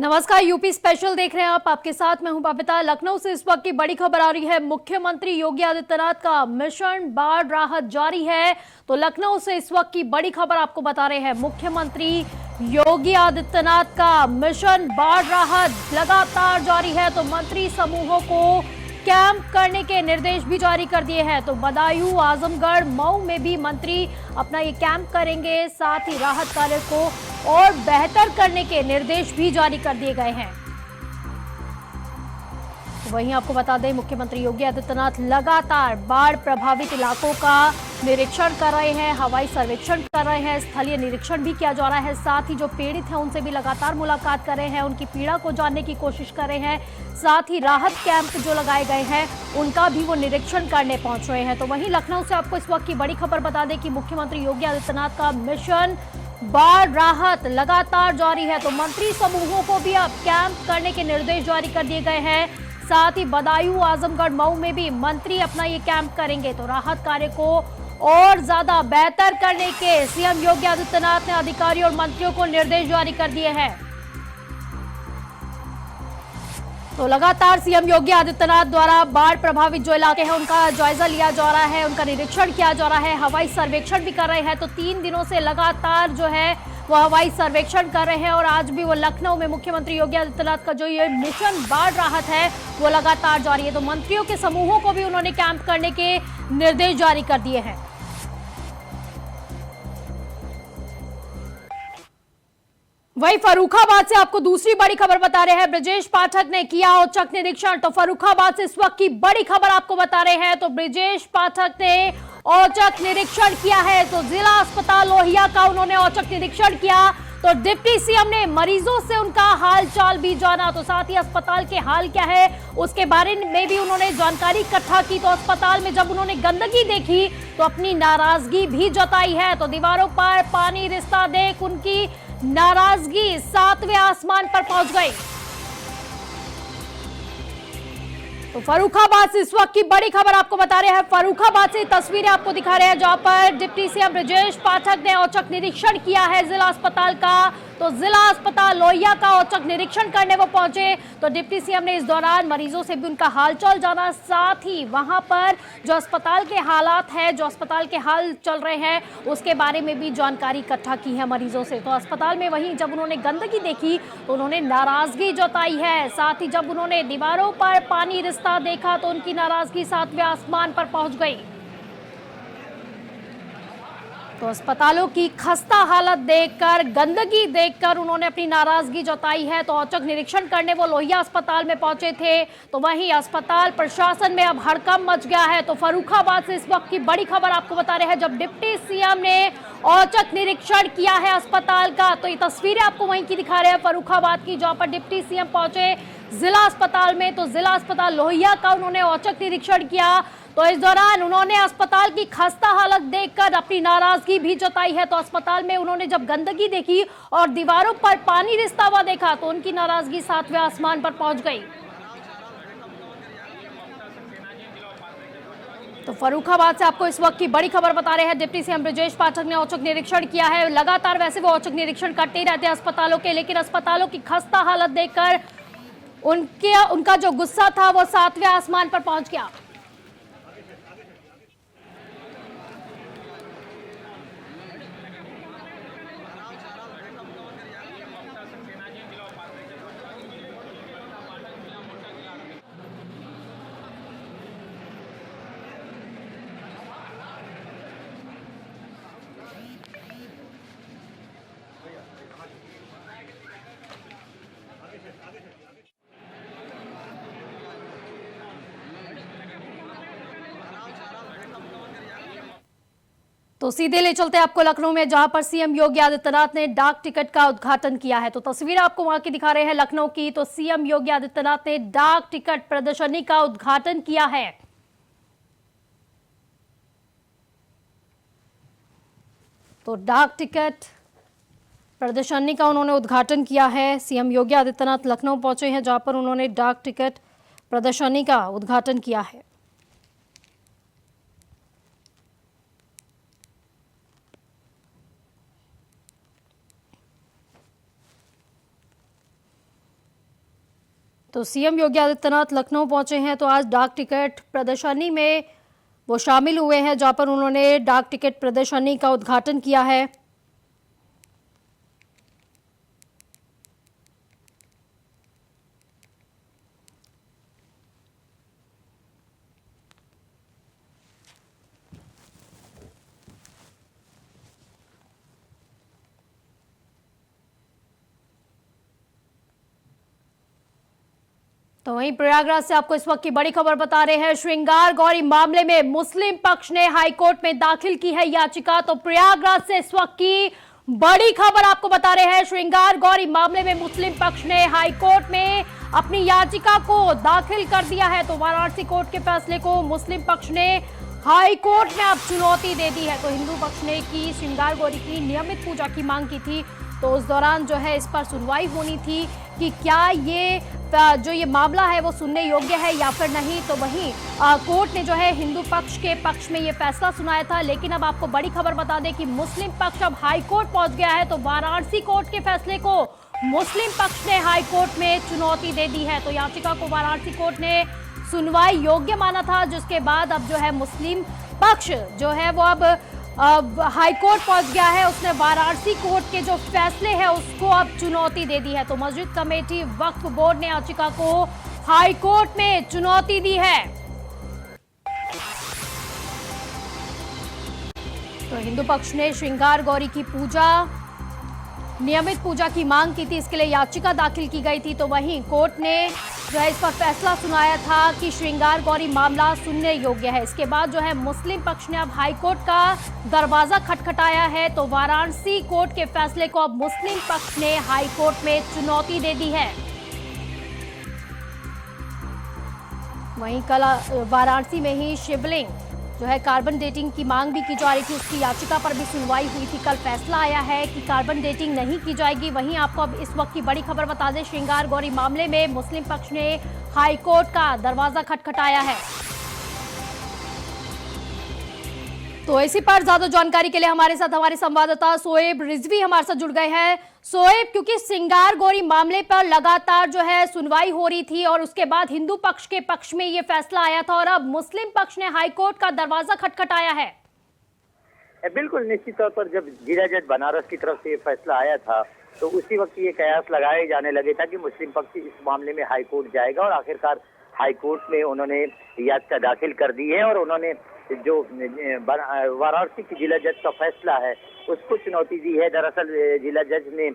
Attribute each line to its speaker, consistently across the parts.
Speaker 1: नमस्कार, UP special देख रहे हैं आप। आपके साथ मैं हूं बबीता। लखनऊ से इस वक्त की बड़ी खबर आ रही है। मुख्यमंत्री योगी आदित्यनाथ का मिशन बाढ़ राहत जारी है। तो लखनऊ से इस वक्त की बड़ी खबर आपको बता रहे हैं। मुख्यमंत्री योगी आदित्यनाथ का मिशन बाढ़ राहत लगातार जारी है। तो मंत्री समूहों को कैंप करने के निर्देश भी जारी कर दिए हैं। तो बदायूं, आजमगढ़, मऊ में भी मंत्री अपना ये कैंप करेंगे। साथ ही राहत कार्य को और बेहतर करने के निर्देश भी जारी कर दिए गए हैं। वहीं आपको बता दें, मुख्यमंत्री योगी आदित्यनाथ लगातार बाढ़ प्रभावित इलाकों का निरीक्षण कर रहे हैं, हवाई सर्वेक्षण कर रहे हैं, स्थलीय निरीक्षण भी किया जा रहा है। साथ ही जो पीड़ित हैं उनसे भी लगातार मुलाकात कर रहे हैं, उनकी पीड़ा को जानने की कोशिश कर रहे हैं। साथ ही राहत कैंप जो लगाए गए हैं उनका भी वो निरीक्षण करने पहुंच रहे हैं। तो वहीं लखनऊ से आपको इस वक्त की बड़ी खबर बता दें कि मुख्यमंत्री योगी आदित्यनाथ का मिशन बाढ़ राहत लगातार जारी है। तो मंत्री समूहों को भी अब कैंप करने के निर्देश जारी कर दिए गए हैं। साथ ही बदायूं, आजमगढ़, मऊ में भी मंत्री अपना ये कैंप करेंगे। तो राहत कार्य को और ज्यादा बेहतर करने के सीएम योगी आदित्यनाथ ने अधिकारियों और मंत्रियों को निर्देश जारी कर दिए हैं। तो लगातार सीएम योगी आदित्यनाथ द्वारा बाढ़ प्रभावित जो इलाके हैं उनका जायजा लिया जा रहा है, उनका निरीक्षण किया जा रहा है, हवाई सर्वेक्षण भी कर रहे हैं। तो 3 दिनों से लगातार जो है वो हवाई सर्वेक्षण कर रहे हैं और आज भी वो लखनऊ में मुख्यमंत्री योगी आदित्यनाथ का जो ये मिशन बाढ़ राहत है वो लगातार जारी है। तो मंत्रियों के समूहों को भी उन्होंने कैंप करने के निर्देश जारी कर दिए हैं। वहीं फर्रुखाबाद से आपको दूसरी बड़ी खबर बता रहे हैं। ब्रजेश पाठक ने किया औचक निरीक्षण। तो फर्रुखाबाद से इस वक्त की बड़ी खबर आपको बता रहे हैं। तो ब्रजेश पाठक ने औचक निरीक्षण किया है। तो जिला अस्पताल लोहिया का उन्होंने औचक निरीक्षण किया। तो डिप्टी सीएम ने मरीजों से उनका हाल चाल भी जाना। तो साथ ही अस्पताल के हाल क्या है उसके बारे में भी उन्होंने जानकारी इकट्ठा की। तो अस्पताल में जब उन्होंने गंदगी देखी तो अपनी नाराजगी भी जताई है। तो दीवारों पर पानी रिसता देख उनकी नाराजगी 7वें आसमान पर पहुंच गई। तो फर्रुखाबाद से इस वक्त की बड़ी खबर आपको बता रहे हैं। फर्रुखाबाद से तस्वीरें आपको दिखा रहे हैं जहां पर डिप्टी सीएम ब्रजेश पाठक ने औचक निरीक्षण किया है जिला अस्पताल का। तो जिला अस्पताल लोहिया का औचक निरीक्षण करने वो पहुंचे। तो डिप्टी सीएम ने इस दौरान मरीजों से भी उनका हालचाल जाना। साथ ही वहां पर जो अस्पताल के हालात है, जो अस्पताल के हाल चल रहे हैं उसके बारे में भी जानकारी इकट्ठा की है मरीजों से। तो अस्पताल में वहीं जब उन्होंने गंदगी देखी तो उन्होंने नाराजगी जताई है। साथ ही जब उन्होंने दीवारों पर पानी रिसता देखा तो उनकी नाराजगी 7वें आसमान पर पहुंच गई। तो अस्पतालों की खस्ता हालत देखकर, गंदगी देखकर उन्होंने अपनी नाराजगी जताई है। तो औचक निरीक्षण करने वो लोहिया अस्पताल में पहुंचे थे। तो वहीं अस्पताल प्रशासन में अब हड़कंप मच गया है। तो फर्रुखाबाद से इस वक्त की बड़ी खबर आपको बता रहे हैं। जब डिप्टी सीएम ने औचक निरीक्षण किया है अस्पताल का, तो ये तस्वीरें आपको वहीं की दिखा रहे हैं फर्रुखाबाद की, जहां पर डिप्टी सीएम पहुंचे जिला अस्पताल में। तो जिला अस्पताल लोहिया का उन्होंने औचक निरीक्षण किया। तो इस दौरान उन्होंने अस्पताल की खस्ता हालत देखकर अपनी नाराजगी भी जताई है। तो अस्पताल में उन्होंने जब गंदगी देखी और दीवारों पर पानी रिसता हुआ देखा तो उनकी नाराजगी 7वें आसमान पर पहुंच गई। तो फर्रुखाबाद से आपको इस वक्त की बड़ी खबर बता रहे हैं। डिप्टी सीएम ब्रजेश पाठक ने औचक निरीक्षण किया है। लगातार वैसे वो औचक निरीक्षण करते ही रहते हैं अस्पतालों के, लेकिन अस्पतालों की खस्ता हालत देखकर उनका जो गुस्सा था वो 7वें आसमान पर पहुंच गया। तो सीधे ले चलते हैं आपको लखनऊ में, जहां पर सीएम योगी आदित्यनाथ ने डाक टिकट का उद्घाटन किया है। तो तस्वीर आपको वहां की दिखा रहे हैं लखनऊ की। तो सीएम योगी आदित्यनाथ ने डाक टिकट प्रदर्शनी का उद्घाटन किया है। तो डाक टिकट प्रदर्शनी का उन्होंने उद्घाटन किया है। सीएम योगी आदित्यनाथ लखनऊ पहुंचे हैं जहां पर उन्होंने डाक टिकट प्रदर्शनी का उद्घाटन किया है। तो सीएम योगी आदित्यनाथ लखनऊ पहुंचे हैं, तो आज डाक टिकट प्रदर्शनी में वो शामिल हुए हैं, जहां पर उन्होंने डाक टिकट प्रदर्शनी का उद्घाटन किया है। तो वहीं प्रयागराज से आपको इस वक्त की बड़ी खबर बता रहे हैं। श्रृंगार गौरी मामले में मुस्लिम पक्ष ने हाईकोर्ट में दाखिल की है याचिका। तो प्रयागराज से इस वक्त की बड़ी खबर आपको बता रहे हैं। श्रृंगार गौरी मामले में मुस्लिम पक्ष ने हाईकोर्ट में अपनी याचिका को दाखिल कर दिया है। तो वाराणसी कोर्ट के फैसले को मुस्लिम पक्ष ने हाईकोर्ट में अब चुनौती दे दी है। तो हिंदू पक्ष ने की श्रृंगार गौरी की नियमित पूजा की मांग की थी, तो उस दौरान जो है इस पर सुनवाई होनी थी कि क्या ये मामला है वो सुनने योग्य है या फिर नहीं। तो वहीं कोर्ट ने जो है हिंदू पक्ष के पक्ष में ये फैसला सुनाया था। लेकिन अब आपको बड़ी खबर बता दें कि मुस्लिम पक्ष अब हाई कोर्ट पहुंच गया है। तो वाराणसी कोर्ट के फैसले को मुस्लिम पक्ष ने हाई कोर्ट में चुनौती दे दी है। तो याचिका को वाराणसी कोर्ट ने सुनवाई योग्य माना था, जिसके बाद अब जो है मुस्लिम पक्ष जो है वो अब हाई कोर्ट पहुंच गया है। उसने वाराणसी कोर्ट के जो फैसले हैं उसको अब चुनौती दे दी है। तो मस्जिद कमेटी वक्फ बोर्ड ने याचिका को हाई कोर्ट में चुनौती दी है। तो हिंदू पक्ष ने श्रृंगार गौरी की नियमित पूजा की मांग की थी, इसके लिए याचिका दाखिल की गई थी। तो वहीं कोर्ट ने जो है इस पर फैसला सुनाया था कि श्रृंगार गौरी मामला सुनने योग्य है। इसके बाद जो है मुस्लिम पक्ष ने अब हाईकोर्ट का दरवाजा खटखटाया है। तो वाराणसी कोर्ट के फैसले को अब मुस्लिम पक्ष ने हाईकोर्ट में चुनौती दे दी है। वहीं कल वाराणसी में ही शिवलिंग जो है कार्बन डेटिंग की मांग भी की जा रही थी, उसकी याचिका पर भी सुनवाई हुई थी। कल फैसला आया है कि कार्बन डेटिंग नहीं की जाएगी। वहीं आपको अब इस वक्त की बड़ी खबर बता दें, श्रृंगार गौरी मामले में मुस्लिम पक्ष ने हाईकोर्ट का दरवाजा खटखटाया है। तो इसी पर ज्यादा जानकारी के लिए हमारे साथ हमारे संवाददाता सोएब रिजवी हमारे साथ जुड़ गए हैं। सोएब, क्योंकि श्रृंगार गौरी मामले पर लगातार जो है सुनवाई हो रही थी और उसके बाद हिंदू पक्ष के पक्ष में ये फैसला आया था और अब मुस्लिम पक्ष ने हाईकोर्ट का दरवाजा खटखटाया है।
Speaker 2: बिल्कुल, निश्चित तौर पर जब जिला जज बनारस की तरफ से ये फैसला आया था तो उसी वक्त ये कयास लगाए जाने लगे था कि मुस्लिम पक्ष इस मामले में हाईकोर्ट जाएगा और आखिरकार हाईकोर्ट में उन्होंने याचिका दाखिल कर दी है और उन्होंने जो वाराणसी की जिला जज का फैसला है उसको चुनौती दी है। दरअसल जिला जज ने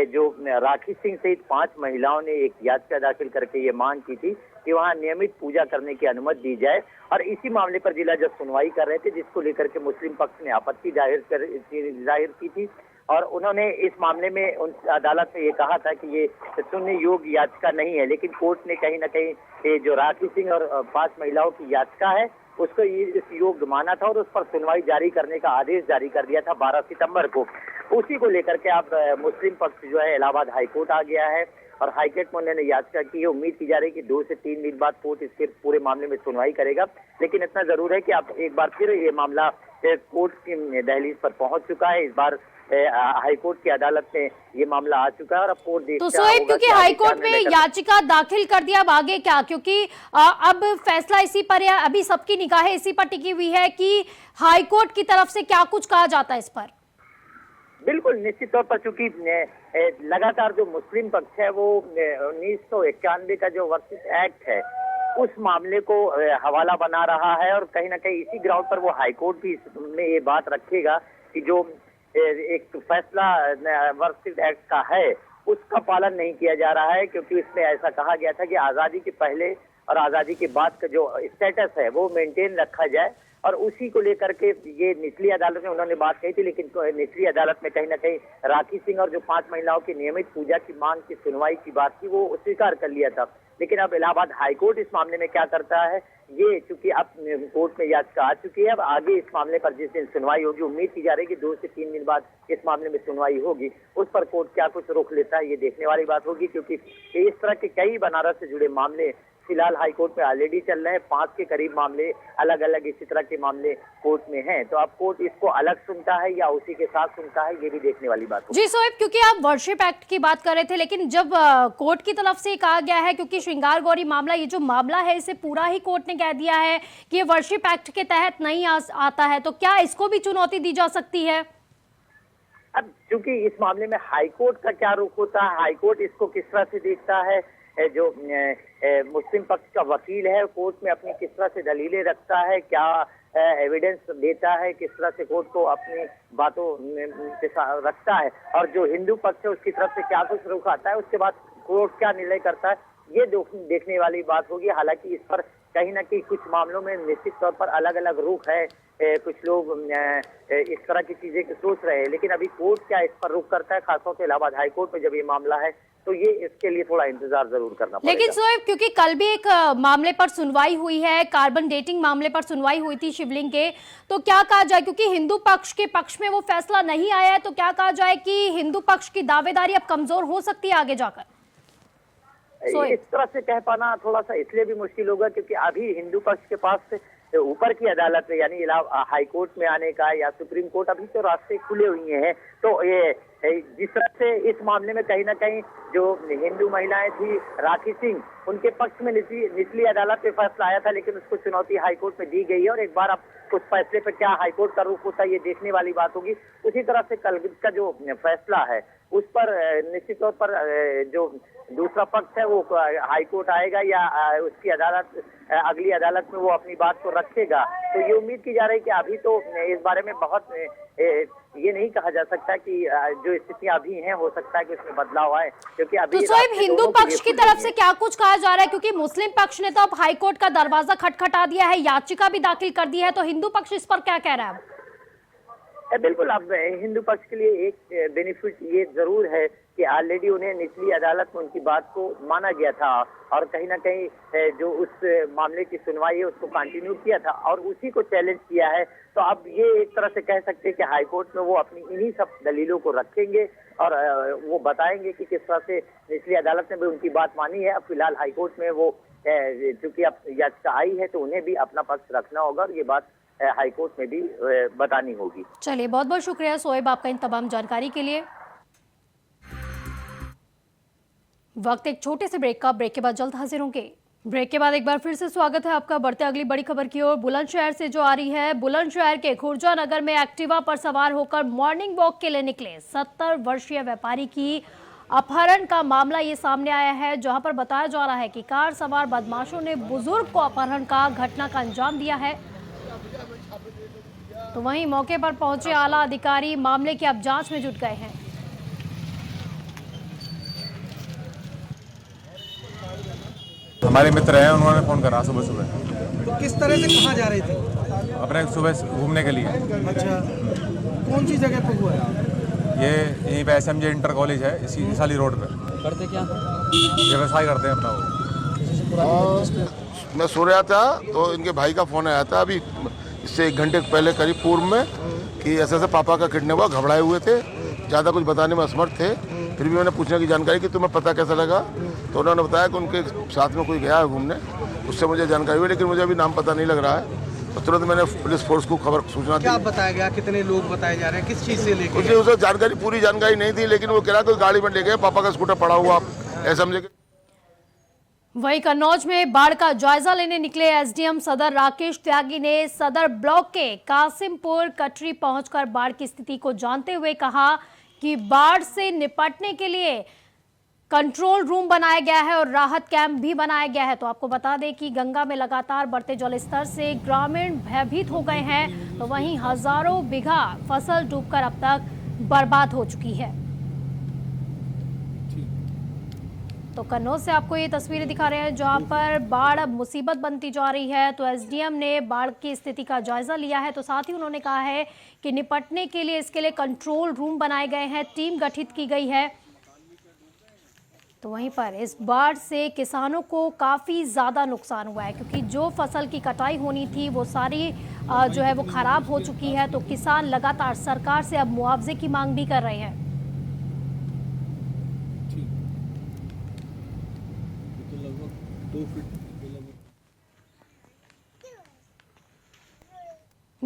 Speaker 2: जो राखी सिंह सहित 5 महिलाओं ने एक याचिका दाखिल करके ये मांग की थी कि वहां नियमित पूजा करने की अनुमति दी जाए और इसी मामले पर जिला जज सुनवाई कर रहे थे, जिसको लेकर के मुस्लिम पक्ष ने आपत्ति जाहिर की थी और उन्होंने इस मामले में अदालत में ये कहा था कि ये सुनने योग्य याचिका नहीं है। लेकिन कोर्ट ने कहीं न कहीं जो राखी सिंह और 5 महिलाओं की याचिका है उसको इस योग्य माना था और उस पर सुनवाई जारी करने का आदेश जारी कर दिया था 12 सितंबर को। उसी को लेकर के अब मुस्लिम पक्ष जो है इलाहाबाद हाईकोर्ट आ गया है और हाईकोर्ट में उन्होंने याचिका की है। उम्मीद की जा रही है कि 2 से 3 दिन बाद कोर्ट इसके पूरे मामले में सुनवाई करेगा। लेकिन इतना जरूर है कि अब एक बार फिर ये मामला कोर्ट की दहलीज पर पहुंच चुका है। इस बार हाईकोर्ट की अदालत में ये मामला आ चुका है और अब कोर्ट देखता
Speaker 1: तो सोएब, क्योंकि हाईकोर्ट में याचिका दाखिल कर दिया, अब आगे क्या? क्योंकि अब फैसला इसी पर है, अभी सबकी निगाहें इसी पर टिकी हुई है कि हाईकोर्ट की तरफ से क्या कुछ कहा जाता है इस पर।
Speaker 2: बिल्कुल, निश्चित तौर पर चूंकि लगातार जो मुस्लिम पक्ष है वो 1991 का जो वर्षित एक्ट है उस मामले को हवाला बना रहा है और कहीं ना कहीं इसी ग्राउंड पर वो हाईकोर्ट भी इसमें ये बात रखेगा कि जो एक फैसला वर्षित एक्ट का है उसका पालन नहीं किया जा रहा है, क्योंकि इसमें ऐसा कहा गया था कि आज़ादी के पहले और आज़ादी के बाद का जो स्टेटस है वो मेंटेन रखा जाए और उसी को लेकर के ये निचली अदालत में उन्होंने बात कही थी। लेकिन निचली अदालत में कहीं ना कहीं राखी सिंह और जो 5 महिलाओं की नियमित पूजा की मांग की सुनवाई की बात थी वो स्वीकार कर लिया था। लेकिन अब इलाहाबाद हाईकोर्ट इस मामले में क्या करता है, ये चूंकि अब कोर्ट में याचिका आ चुकी है, अब आगे इस मामले पर जिस दिन सुनवाई होगी, उम्मीद की जा रही है कि 2 से 3 दिन बाद इस मामले में सुनवाई होगी, उस पर कोर्ट क्या कुछ रुख लेता है ये देखने वाली बात होगी। क्योंकि इस तरह के कई बनारस से जुड़े मामले फिलहाल हाई कोर्ट में ऑलरेडी चल रहे हैं। 5 के करीब मामले अलग अलग इसी तरह के मामले कोर्ट में हैं। तो अब कोर्ट इसको अलग सुनता है या उसी के साथ सुनता है, ये भी देखने वाली बात होगी।
Speaker 1: जी सोएब, क्योंकि आप वर्शिप एक्ट की बात कर रहे थे, लेकिन जब कोर्ट की तरफ से कहा गया है, क्योंकि श्रृंगार गौरी मामला, ये जो मामला है इसे पूरा ही कोर्ट ने कह दिया है कि ये वर्शिप एक्ट के तहत नहीं आता है, तो क्या इसको भी चुनौती दी जा सकती है?
Speaker 2: अब चूंकि इस मामले में हाईकोर्ट का क्या रुख होता है, हाईकोर्ट इसको किस तरह से देखता है, जो मुस्लिम पक्ष का वकील है कोर्ट में अपनी किस तरह से दलीलें रखता है, क्या एविडेंस देता है, किस तरह से कोर्ट को अपनी बातों के साथ रखता है, और जो हिंदू पक्ष है उसकी तरफ से क्या कुछ रुख आता है, उसके बाद कोर्ट क्या निर्णय करता है, ये देखने वाली बात होगी। हालांकि इस पर कहीं ना कहीं कुछ मामलों में निश्चित तौर पर अलग अलग रुख है। कुछ लोग इस तरह की चीजें सोच रहे हैं, लेकिन अभी कोर्ट क्या इस पर रुख करता है, खासतौर से इलाहाबाद हाईकोर्ट में जब ये मामला है, तो ये इसके लिए थोड़ा इंतजार जरूर करना पड़ेगा।
Speaker 1: लेकिन सोएब, क्योंकि कल भी एक मामले पर सुनवाई हुई है, कार्बन डेटिंग मामले पर सुनवाई हुई थी शिवलिंग के, तो क्या कहा जाए, क्योंकि हिंदू पक्ष के पक्ष में वो फैसला नहीं आया है, तो क्या कहा जाए कि हिंदू पक्ष की दावेदारी अब कमजोर हो सकती है आगे जाकर?
Speaker 2: इस तरह से कह पाना थोड़ा सा इसलिए भी मुश्किल होगा क्योंकि अभी हिंदू पक्ष के पास ऊपर की अदालत में यानी हाई कोर्ट में आने का या सुप्रीम कोर्ट अभी तो रास्ते खुले हुए हैं। तो ये जिस तरह से इस मामले में कहीं ना कहीं जो हिंदू महिलाएं थी राखी सिंह, उनके पक्ष में निचली अदालत में फैसला आया था, लेकिन उसको चुनौती हाईकोर्ट में दी गई है और एक बार अब उस फैसले पर क्या हाईकोर्ट का रुख होता है ये देखने वाली बात होगी। उसी तरह से कल का जो फैसला है उस पर निश्चित तौर पर जो दूसरा पक्ष है वो हाईकोर्ट आएगा या उसकी अदालत अगली अदालत में वो अपनी बात को रखेगा। तो ये उम्मीद की जा रही है कि अभी तो इस बारे में बहुत ये नहीं कहा जा सकता कि जो स्थितियां अभी हैं हो सकता है कि उसमें बदलाव आए, क्योंकि अभी
Speaker 1: तो सोएब, हिंदू पक्ष की तरफ से क्या कुछ कहा जा रहा है, क्योंकि मुस्लिम पक्ष ने तो अब हाईकोर्ट का दरवाजा खटखटा दिया है, याचिका भी दाखिल कर दी है, तो हिंदू पक्ष इस पर क्या कह रहा है?
Speaker 2: बिल्कुल, अब हिंदू पक्ष के लिए एक बेनिफिट ये जरूर है कि ऑलरेडी उन्हें निचली अदालत में उनकी बात को माना गया था और कहीं ना कहीं जो उस मामले की सुनवाई है उसको कंटिन्यू किया था और उसी को चैलेंज किया है। तो अब ये एक तरह से कह सकते हैं कि हाईकोर्ट में वो अपनी इन्हीं सब दलीलों को रखेंगे और वो बताएंगे कि किस तरह से निचली अदालत ने भी उनकी बात मानी है। अब फिलहाल हाईकोर्ट में वो चूंकि अब याचिका आई है तो उन्हें भी अपना पक्ष रखना होगा और ये बात हाईकोर्ट में भी बतानी होगी।
Speaker 1: चलिए, बहुत बहुत शुक्रिया सोएब आपका इन तमाम जानकारी के लिए। वक्त एक छोटे से ब्रेक का, ब्रेक के बाद जल्द हाजिर होंगे। ब्रेक के बाद एक बार फिर से स्वागत है आपका। बढ़ते अगली बड़ी खबर की ओर, बुलंदशहर से जो आ रही है। बुलंदशहर के खुर्जा नगर में एक्टिवा पर सवार होकर मॉर्निंग वॉक के लिए निकले 70 वर्षीय व्यापारी की अपहरण का मामला ये सामने आया है, जहां पर बताया जा रहा है कि कार सवार बदमाशों ने बुजुर्ग को अपहरण का घटना का अंजाम दिया है। तो वहीं मौके पर पहुंचे आला अधिकारी मामले की अब जांच में जुट गए हैं।
Speaker 3: हमारे मित्र हैं, उन्होंने फोन करा सुबह सुबह।
Speaker 4: तो किस तरह से कहाँ जा रहे थे?
Speaker 3: अपने सुबह घूमने के लिए।
Speaker 4: अच्छा, कौन सी जगह पे हुआ है?
Speaker 3: ये यहीं पे SMJ इंटर कॉलेज है, इसी साली रोड पे।
Speaker 4: करते क्या?
Speaker 3: व्यवसाय करते हैं अपना वो।
Speaker 5: मैं सो रहा था तो इनके भाई का फोन आया था अभी इससे 1 घंटे पहले करीब पूर्व में कि ऐसे ऐसे पापा का किडनैप हुआ। घबराए हुए थे, ज़्यादा कुछ बताने में असमर्थ थे। फिर भी मैंने पूछने की जानकारी कि तुम्हें पता कैसा लगा, तो उन्होंने बताया कि उनके साथ में कोई गया है घूमने, उससे मुझे जानकारी हुई, लेकिन मुझे अभी नाम पता नहीं लग रहा है। तो तुरंत मैंने पुलिस फोर्स को सूचना दी।
Speaker 4: क्या बताया गया, कितने लोग बताए जा रहे हैं, किस चीज़ से लेकर?
Speaker 5: मुझे उसे जानकारी पूरी जानकारी नहीं थी, लेकिन वो कह रहा कोई गाड़ी में ले गए, पापा का स्कूटर पड़ा हुआ ऐसा समझे।
Speaker 1: वहीं कन्नौज में बाढ़ का जायजा लेने निकले एसडीएम सदर राकेश त्यागी ने सदर ब्लॉक के कासिमपुर कटरी पहुंचकर बाढ़ की स्थिति को जानते हुए कहा कि बाढ़ से निपटने के लिए कंट्रोल रूम बनाया गया है और राहत कैंप भी बनाया गया है। तो आपको बता दें कि गंगा में लगातार बढ़ते जलस्तर से ग्रामीण भयभीत हो गए हैं, तो वहीं हजारों बीघा फसल डूबकर अब तक बर्बाद हो चुकी है। तो कन्नौज से आपको ये तस्वीरें दिखा रहे हैं जहां पर बाढ़ अब मुसीबत बनती जा रही है। तो एसडीएम ने बाढ़ की स्थिति का जायजा लिया है, तो साथ ही उन्होंने कहा है कि निपटने के लिए इसके लिए कंट्रोल रूम बनाए गए हैं, टीम गठित की गई है। तो वहीं पर इस बाढ़ से किसानों को काफ़ी ज़्यादा नुकसान हुआ है, क्योंकि जो फसल की कटाई होनी थी वो सारी जो है वो खराब हो चुकी है। तो किसान लगातार सरकार से अब मुआवजे की मांग भी कर रहे हैं।
Speaker 4: लगभग 2 फीट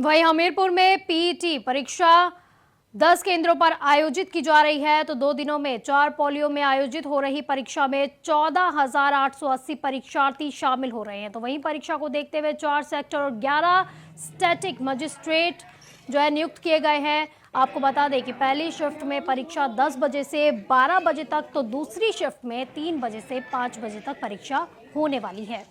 Speaker 1: वहीं हमीरपुर में पीईटी परीक्षा 10 केंद्रों पर आयोजित की जा रही है। तो 2 दिनों में 4 पोलियो में आयोजित हो रही परीक्षा में 14,880 परीक्षार्थी शामिल हो रहे हैं। तो वहीं परीक्षा को देखते हुए 4 सेक्टर और 11 स्टैटिक मजिस्ट्रेट जो है नियुक्त किए गए हैं। आपको बता दें कि पहली शिफ्ट में परीक्षा 10 बजे से 12 बजे तक, तो दूसरी शिफ्ट में 3 बजे से 5 बजे तक परीक्षा होने वाली है।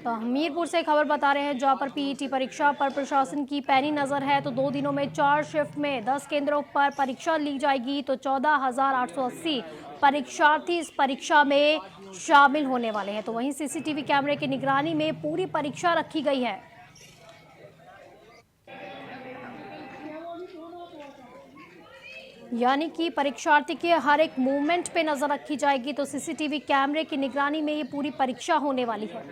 Speaker 1: तो हमीरपुर से खबर बता रहे हैं जहां पर पीईटी परीक्षा पर प्रशासन की पैनी नजर है। तो 2 दिनों में 4 शिफ्ट में 10 केंद्रों पर परीक्षा ली जाएगी। तो 14,880 परीक्षार्थी इस परीक्षा में शामिल होने वाले हैं। तो वहीं सीसीटीवी कैमरे की निगरानी में पूरी परीक्षा रखी गई है। यानी कि परीक्षार्थी के हर एक मूवमेंट पे नजर रखी जाएगी। तो सीसीटीवी कैमरे की निगरानी में ये पूरी परीक्षा होने वाली है।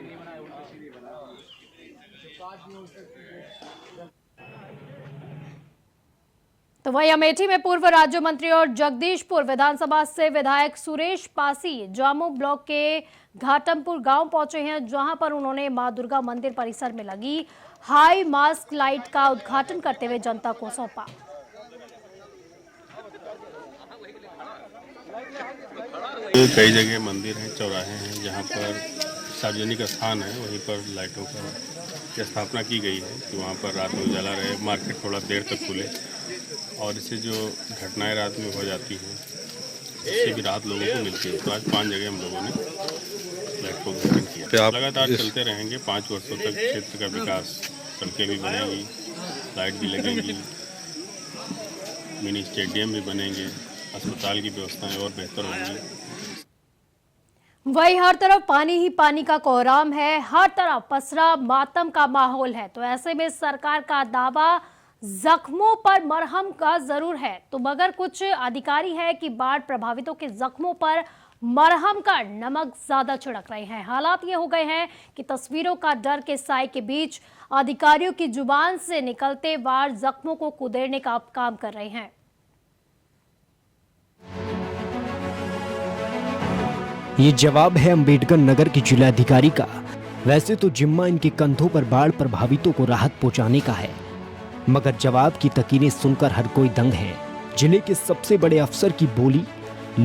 Speaker 1: तो वहीं अमेठी में पूर्व राज्य मंत्री और जगदीशपुर विधानसभा से विधायक सुरेश पासी जामू ब्लॉक के घाटमपुर गांव पहुंचे हैं, जहां पर उन्होंने मां दुर्गा मंदिर परिसर में लगी हाई मास्क लाइट का उद्घाटन करते हुए जनता को सौंपा।
Speaker 6: कई जगह मंदिर हैं, चौराहे हैं, जहाँ पर सार्वजनिक स्थान है, वहीं पर लाइटों की स्थापना की गई है कि वहाँ पर रात में उजाला रहे, मार्केट थोड़ा देर तक खुले और इससे जो घटनाएं रात में हो जाती हैं उससे भी राहत लोगों को मिलती है। तो आज 5 जगह हम लोगों ने लाइट को उद्घाटन किया। लगातार चलते रहेंगे 5 वर्षों तक। क्षेत्र का विकास, सड़कें भी बनेंगी, लाइट भी लगेंगी, मिनी स्टेडियम भी बनेंगे, अस्पताल की व्यवस्थाएं और बेहतर होंगी।
Speaker 1: वही हर तरफ पानी ही पानी का कोहराम है, हर तरफ पसरा मातम का माहौल है। तो ऐसे में सरकार का दावा जख्मों पर मरहम का जरूर है, तो मगर कुछ अधिकारी है कि बाढ़ प्रभावितों के जख्मों पर मरहम का नमक ज्यादा छिड़क रहे हैं। हालात ये हो गए हैं कि तस्वीरों का डर के साए के बीच अधिकारियों की जुबान से निकलते वार जख्मों को कुदेरने का काम कर रहे हैं।
Speaker 7: ये जवाब है अंबेडकर नगर के जिलाधिकारी का। वैसे तो जिम्मा इनके कंधों पर बाढ़ प्रभावितों को राहत पहुंचाने का है, मगर जवाब की तकीरें सुनकर हर कोई दंग है। जिले के सबसे बड़े अफसर की बोली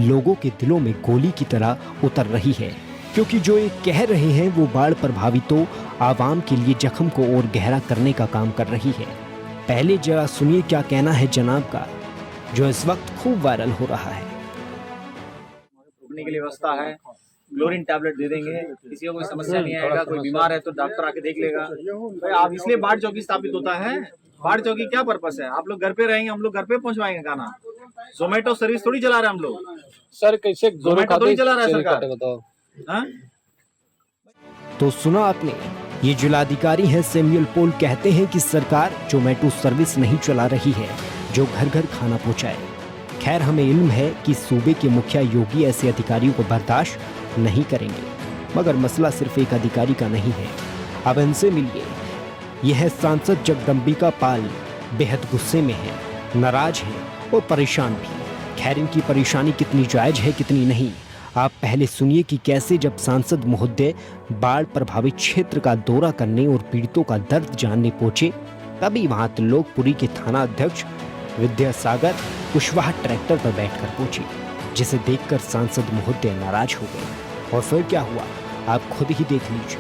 Speaker 7: लोगों के दिलों में गोली की तरह उतर रही है, क्योंकि जो ये कह रहे हैं वो बाढ़ प्रभावितों आवाम के लिए जख्म को और गहरा करने का काम कर रही है। पहले जरा सुनिए क्या कहना है जनाब का, जो इस वक्त खूब वायरल हो रहा है।
Speaker 8: के लिए व्यवस्था है, क्लोरीन टैबलेट दे देंगे, किसी को कोई समस्या नहीं आएगा। कोई बीमार है तो डॉक्टर आके देख लेगा। तो आप इसलिए बाढ़ चौकी स्थापित होता है। बाढ़ चौकी क्या पर्पस है? आप लोग घर पे रहेंगे, हम लोग घर पे पहुंचवाएंगे खाना। जोमेटो सर्विस थोड़ी चला रहे हम लोग सर। कैसे जोमेटो थोड़ी चला रहा है सरकार, बताओ।
Speaker 7: तो सुना आपने, ये जिलाधिकारी हैं सैमुअल पोल कहते हैं कि सरकार जोमेटो सर्विस नहीं चला रही है जो घर घर खाना पहुंचाए। खैर हमें इल्म है कि सूबे के मुखिया योगी ऐसे अधिकारियों को बर्दाश्त नहीं करेंगे, मगर मसला सिर्फ एक अधिकारी का नहीं है। अब इनसे मिलिए। यह है सांसद जगदम्बिका पाल, बेहद गुस्से में है, नाराज है और परेशान भी। खैर इनकी परेशानी कितनी जायज है कितनी नहीं, आप पहले सुनिए कि कैसे जब सांसद महोदय बाढ़ प्रभावित क्षेत्र का दौरा करने और पीड़ितों का दर्द जानने पहुंचे, तभी वहां त्रिलोकपुरी के थाना अध्यक्ष विद्यासागर कुशवाहा ट्रैक्टर पर बैठकर पहुंचे, जिसे देखकर सांसद महोदय नाराज हो गए। और फिर क्या हुआ आप खुद ही देख लीजिए।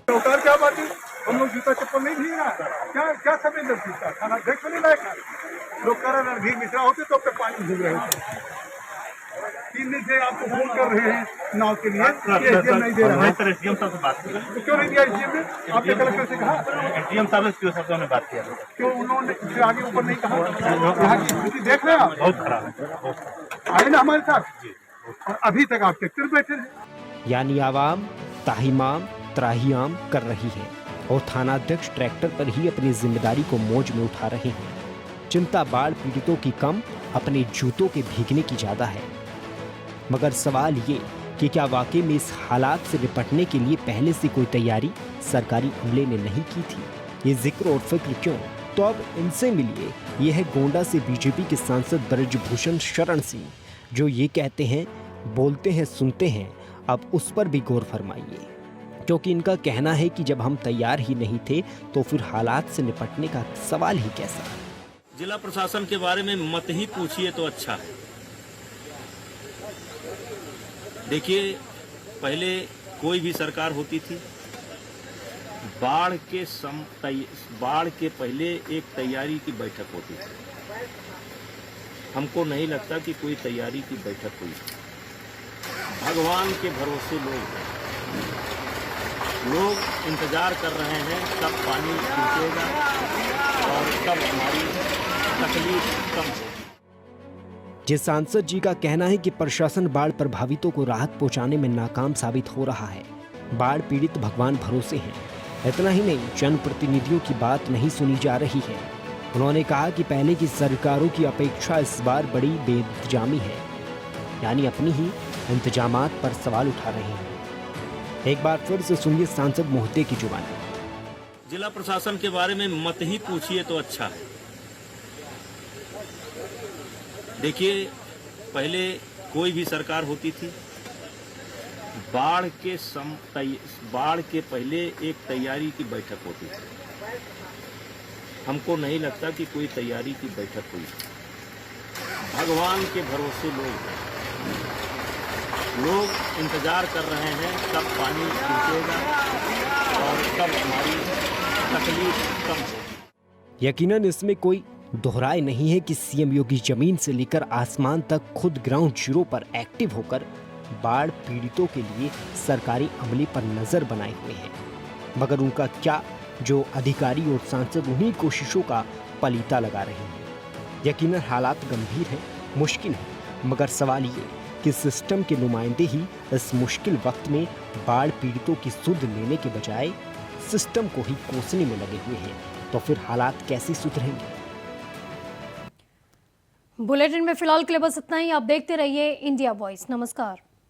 Speaker 9: क्या बात है, हम लोग जूता चप्पल नहीं भीग रहा, क्या क्या समझ खाना देख नहीं लायक लोग कर रहे भीग मिश्रा होते तो पानी भीग रहे थे। 3 दिन से आपको फोन कर रहे हैं नाव के लिए, एसडीएम नहीं दे रहा है। सर एसडीएम साहब से बात की, तो क्यों नहीं दिया एसडीएम ने? आपने कलेक्टर से कहा? एसडीएम साहब ने बात किया, क्यों उन्होंने आगे ऊपर नहीं कहा? यहाँ की स्थिति देख रहे हैं आप, बहुत खराब है। आए ना हमारे साथ, और अभी तक आप ट्रैक्टर बैठे हैं।
Speaker 7: यानी आवाम ताहिमाम त्राहियाम कर रही है और थाना अध्यक्ष ट्रैक्टर पर ही अपनी जिम्मेदारी को मौज में उठा रहे हैं। चिंता बाढ़ पीड़ितों की कम, अपने जूतों के भीगने की ज्यादा है। मगर सवाल ये कि क्या वाकई में इस हालात से निपटने के लिए पहले से कोई तैयारी सरकारी अमले ने नहीं की थी? ये जिक्र और फिक्र क्यों? तो अब इनसे मिलिए। ये है गोंडा से बीजेपी के सांसद ब्रजभूषण शरण सिंह, जो ये कहते हैं बोलते हैं सुनते हैं, अब उस पर भी गौर फरमाइए। क्योंकि इनका कहना है कि जब हम तैयार ही नहीं थे तो फिर हालात से निपटने का सवाल ही कैसा।
Speaker 10: जिला प्रशासन के बारे में मत ही पूछिए तो अच्छा है। देखिए, पहले कोई भी सरकार होती थी, बाढ़ के पहले एक तैयारी की बैठक होती थी। हमको नहीं लगता कि कोई तैयारी की बैठक हुई। भगवान के भरोसे लोग इंतजार कर रहे हैं कब पानी रुकेगा और कब हमारी तकलीफ कम होगी।
Speaker 7: जिस सांसद जी का कहना है कि प्रशासन बाढ़ प्रभावितों को राहत पहुंचाने में नाकाम साबित हो रहा है। बाढ़ पीड़ित भगवान भरोसे हैं। इतना ही नहीं, जनप्रतिनिधियों की बात नहीं सुनी जा रही है। उन्होंने कहा कि पहले की सरकारों की अपेक्षा इस बार बड़ी बेइंतजामी है, यानी अपनी ही इंतजामात पर सवाल उठा रहे हैं। एक बार फिर से सुनिए सांसद मोहते की जुबानी।
Speaker 10: जिला प्रशासन के बारे में मत ही पूछिए तो अच्छा है। देखिए, पहले कोई भी सरकार होती थी, बाढ़ के पहले एक तैयारी की बैठक होती थी। हमको नहीं लगता कि कोई तैयारी की बैठक हुई। भगवान के भरोसे लोग इंतजार कर रहे हैं कब पानी रुकेगा और कब हमारी तकलीफ कम होगी।
Speaker 7: यकीनन इसमें कोई दोहराए नहीं है कि सीएम योगी जमीन से लेकर आसमान तक खुद ग्राउंड जीरो पर एक्टिव होकर बाढ़ पीड़ितों के लिए सरकारी अमले पर नजर बनाए हुए हैं। मगर उनका क्या, जो अधिकारी और सांसद उन्हीं कोशिशों का पलीता लगा रहे हैं। यकीनन हालात गंभीर है, मुश्किल है, मगर सवाल ये कि सिस्टम के नुमाइंदे ही इस मुश्किल वक्त में बाढ़ पीड़ितों की सुध लेने के बजाय सिस्टम को ही कोसने में लगे हुए हैं, तो फिर हालात कैसे सुधरेंगे।
Speaker 1: बुलेटिन में फिलहाल के लिए बस इतना ही। आप देखते रहिए इंडिया वॉइस। नमस्कार।